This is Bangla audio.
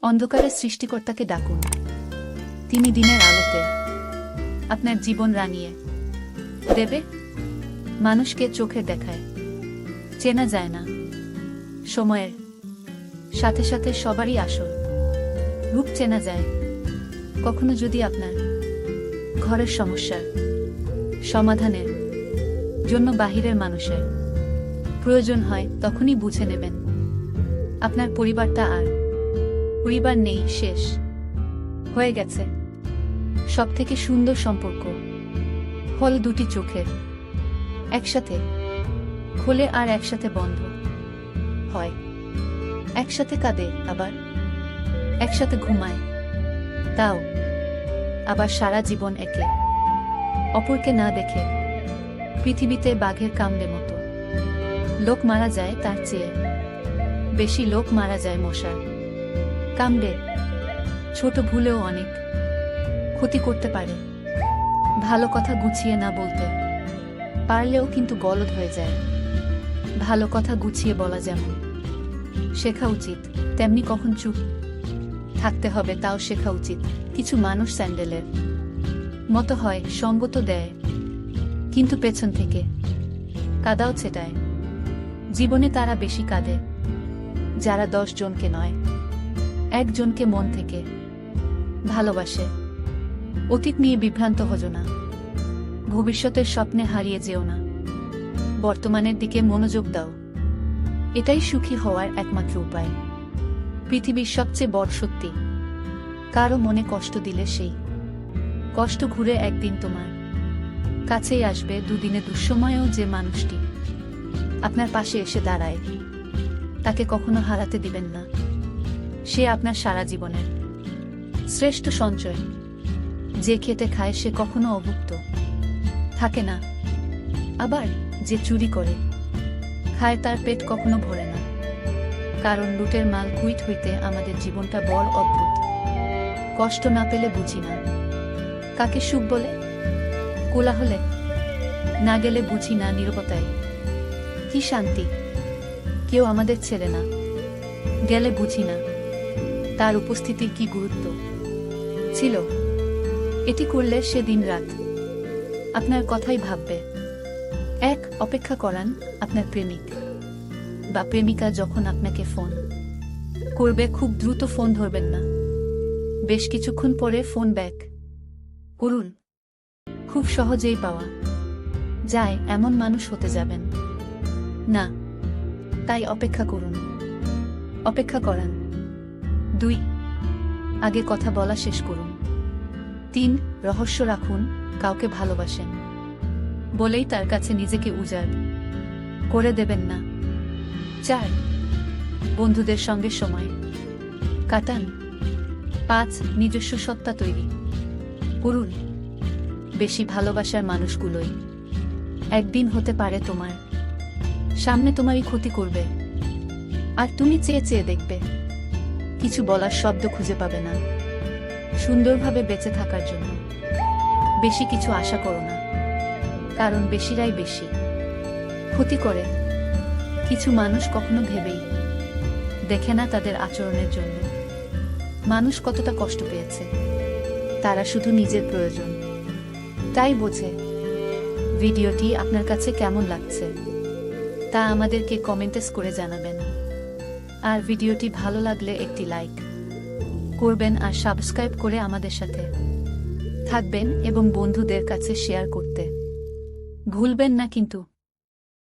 অন্ধকারে সৃষ্টিকর্তাকে ডাকুন। তিনি দিনের আলোতে আপনার জীবন রাঙিয়ে দেবে। মানুষকে চোখে দেখায় চেনা যায় না, সময়ের সাথে সাথে সবারই আসল রূপ চেনা যায়। কখনো যদি আপনার ঘরের সমস্যার সমাধানের জন্য বাহিরের মানুষের প্রয়োজন হয়, তখনই বুঝে নেবেন আপনার পরিবারটা আর পরিবার নেই, শেষ হয়ে গেছে। সবথেকে সুন্দর সম্পর্ক হল দুটি চোখের একসাথে খোলে আর একসাথে বন্ধ হয়, একসাথে কাঁদে আবার একসাথে ঘুমায়, তাও আবার সারা জীবন একে অপরকে না দেখে। পৃথিবীতে বাঘের কামড়ে মতো লোক মারা যায়, তার চেয়ে বেশি লোক মারা যায় মশার কামড়ে। ছোট ভুলেও অনেক ক্ষতি করতে পারে। ভালো কথা গুছিয়ে না বলতে পারলেও কিন্তু গলদ হয়ে যায়। ভালো কথা গুছিয়ে বলা যেমন শেখা উচিত, তেমনি কখন চুপ থাকতে হবে তাও শেখা উচিত। কিছু মানুষ স্যান্ডেলের মতো হয়, সঙ্গ তো দেয় কিন্তু পেছন থেকে কাদাও ছেটায়। জীবনে তারা বেশি কাঁদে যারা 10 জনকে নয়, একজনকে মন থেকে ভালোবাসে। অতীত নিয়ে বিভ্রান্ত হজো না, ভবিষ্যতের স্বপ্নে হারিয়ে যেও না, বর্তমানের দিকে মনোযোগ দাও। এটাই সুখী হওয়ার একমাত্র উপায়। পৃথিবীর সবচেয়ে বড় সত্যি, কারো মনে কষ্ট দিলে সেই কষ্ট ঘুরে একদিন তোমার কাছেই আসবে। দুদিনে দুঃসময়েও যে মানুষটি আপনার পাশে এসে দাঁড়ায়, তাকে কখনো হারাতে দিবেন না। সে আপনার সারা জীবনের শ্রেষ্ঠ সঞ্চয়। যে খেতে খায় সে কখনো অভুক্ত থাকে না, আবার যে চুরি করে খায় তার পেট কখনো ভরে না। কারণ লুটের মাল কুইট হইতে আমাদের জীবনটা বড় অদ্ভুত। কষ্ট না পেলে বুঝি না কাকে সুখ বলে, কোলাহলে না গেলে বুঝি না নীরবতায় কি শান্তি। কেউ আমাদের ছেড়ে না গেলে বুঝি না তার উপস্থিতির কি গুরুত্ব ছিল। এটি করলে সে দিন রাত আপনার কথাই ভাববে। অপেক্ষা করান আপনার প্রেমিক বা প্রেমিকা যখন আপনাকে ফোন করবে, খুব দ্রুত ফোন ধরবেন না। বেশ কিছুক্ষণ পরে ফোন ব্যাক করুন। খুব সহজেই পাওয়া যায় এমন মানুষ হতে যাবেন না, তাই অপেক্ষা করুন, অপেক্ষা করান। 2 আগে কথা বলা শেষ করুন। 3 রহস্য রাখুন। কাউকে ভালোবাসেন বলেই তার কাছে নিজেকে উজাড় করে দেবেন না। 4 বন্ধুদের সঙ্গে সময় কাটান। 5 নিজস্ব সত্তা তৈরি করুন। বেশি ভালোবাসার মানুষগুলোই একদিন হতে পারে তোমার সামনে তোমারই ক্ষতি করবে, আর তুমি চেয়ে চেয়ে দেখবে কিছু বলার শব্দ খুঁজে পাবে না। সুন্দরভাবে বেঁচে থাকার জন্য বেশি কিছু আশা করো না, কারণ বেশিরাই বেশি ক্ষতি করে। কিছু মানুষ কখনো ভেবেই দেখে না তাদের আচরণের জন্য মানুষ কতটা কষ্ট পেয়েছে। তারা শুধু নিজের প্রয়োজন তাই বোঝে। ভিডিওটি আপনার কাছে কেমন লাগছে তা আমাদেরকে কমেন্টস করে জানাবেন। আর ভিডিওটি ভালো লাগলে একটি লাইক করবেন আর সাবস্ক্রাইব করে আমাদের সাথে থাকবেন এবং বন্ধুদের কাছে শেয়ার করতে ভুলবেন না কিন্তু।